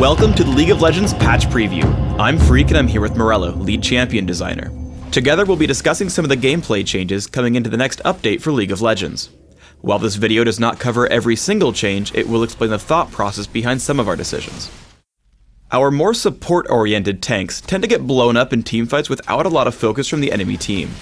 Welcome to the League of Legends patch preview. I'm Freak and I'm here with Morello, lead champion designer. Together we'll be discussing some of the gameplay changes coming into the next update for League of Legends. While this video does not cover every single change, it will explain the thought process behind some of our decisions. Our more support-oriented tanks tend to get blown up in teamfights without a lot of focus from the enemy team.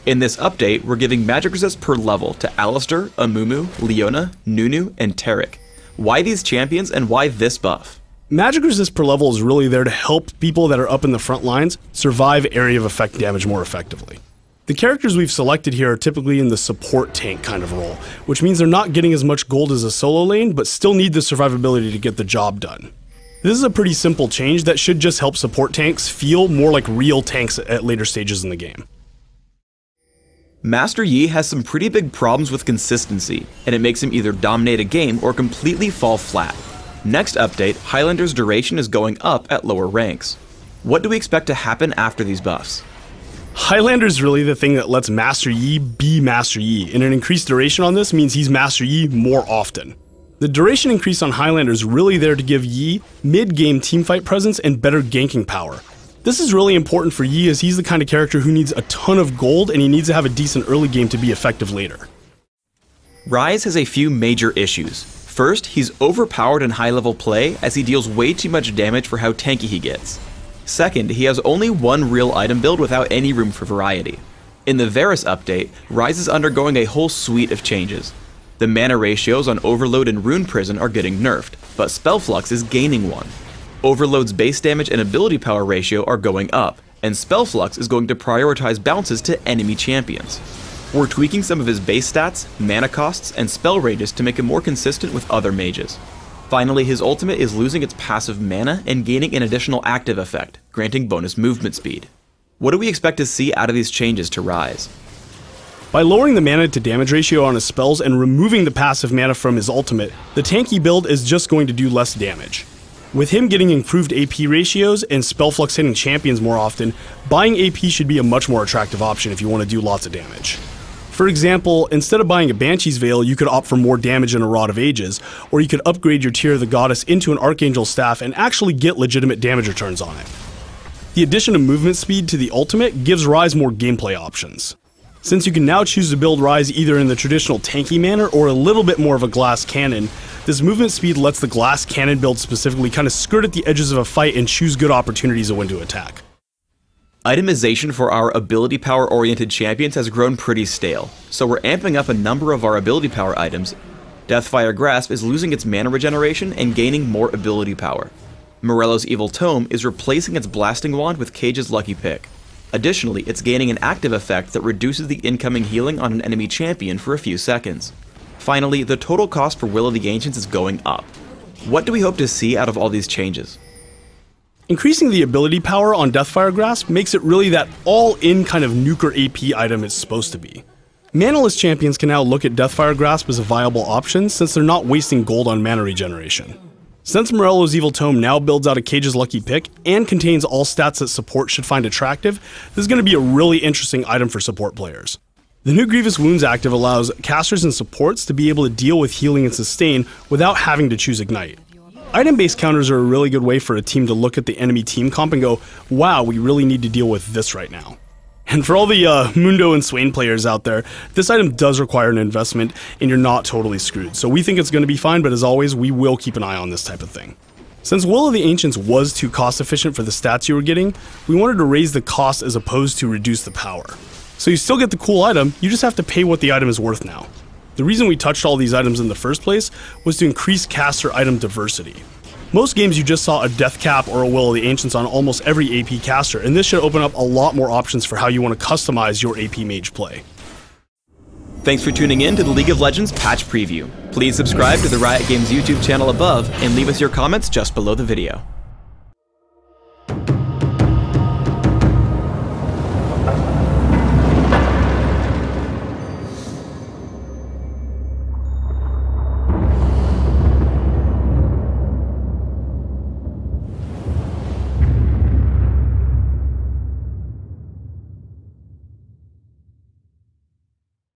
In this update, we're giving magic resist per level to Alistar, Amumu, Leona, Nunu, and Taric. Why these champions and why this buff? Magic resist per level is really there to help people that are up in the front lines survive area of effect damage more effectively. The characters we've selected here are typically in the support tank kind of role, which means they're not getting as much gold as a solo lane, but still need the survivability to get the job done. This is a pretty simple change that should just help support tanks feel more like real tanks at later stages in the game. Master Yi has some pretty big problems with consistency, and it makes him either dominate a game or completely fall flat. Next update, Highlander's duration is going up at lower ranks. What do we expect to happen after these buffs? Highlander is really the thing that lets Master Yi be Master Yi, and an increased duration on this means he's Master Yi more often. The duration increase on Highlander is really there to give Yi mid-game teamfight presence and better ganking power. This is really important for Yi as he's the kind of character who needs a ton of gold and he needs to have a decent early game to be effective later. Ryze has a few major issues. First, he's overpowered in high-level play as he deals way too much damage for how tanky he gets. Second, he has only one real item build without any room for variety. In the Varus update, Ryze is undergoing a whole suite of changes. The mana ratios on Overload and Rune Prison are getting nerfed, but Spell Flux is gaining one. Overload's base damage and ability power ratio are going up, and Spell Flux is going to prioritize bounces to enemy champions. We're tweaking some of his base stats, mana costs, and spell ranges to make him more consistent with other mages. Finally, his ultimate is losing its passive mana and gaining an additional active effect, granting bonus movement speed. What do we expect to see out of these changes to Ryze? By lowering the mana to damage ratio on his spells and removing the passive mana from his ultimate, the tanky build is just going to do less damage. With him getting improved AP ratios and spell flux hitting champions more often, buying AP should be a much more attractive option if you want to do lots of damage. For example, instead of buying a Banshee's Veil, you could opt for more damage and a Rod of Ages, or you could upgrade your Tear of the Goddess into an Archangel Staff and actually get legitimate damage returns on it. The addition of movement speed to the ultimate gives Ryze more gameplay options. Since you can now choose to build Ryze either in the traditional tanky manner or a little bit more of a glass cannon, this movement speed lets the glass cannon build specifically kind of skirt at the edges of a fight and choose good opportunities of when to attack. Itemization for our ability power oriented champions has grown pretty stale, so we're amping up a number of our ability power items. Deathfire Grasp is losing its mana regeneration and gaining more ability power. Morello's Evil Tome is replacing its blasting wand with Cage's Lucky Pick. Additionally, it's gaining an active effect that reduces the incoming healing on an enemy champion for a few seconds. Finally, the total cost for Will of the Ancients is going up. What do we hope to see out of all these changes? Increasing the ability power on Deathfire Grasp makes it really that all-in kind of nuker AP item it's supposed to be. Manaless champions can now look at Deathfire Grasp as a viable option since they're not wasting gold on mana regeneration. Since Morello's Evil Tome now builds out a Cage's Lucky Pick and contains all stats that support should find attractive, this is going to be a really interesting item for support players. The new Grievous Wounds active allows casters and supports to be able to deal with healing and sustain without having to choose Ignite. Item-based counters are a really good way for a team to look at the enemy team comp and go, wow, we really need to deal with this right now. And for all the Mundo and Swain players out there, this item does require an investment and you're not totally screwed. So we think it's going to be fine, but as always, we will keep an eye on this type of thing. Since Will of the Ancients was too cost efficient for the stats you were getting, we wanted to raise the cost as opposed to reduce the power. So you still get the cool item, you just have to pay what the item is worth now. The reason we touched all these items in the first place was to increase caster item diversity. Most games you just saw a Death Cap or a Will of the Ancients on almost every AP caster, and this should open up a lot more options for how you want to customize your AP mage play. Thanks for tuning in to the League of Legends patch preview. Please subscribe to the Riot Games YouTube channel above and leave us your comments just below the video.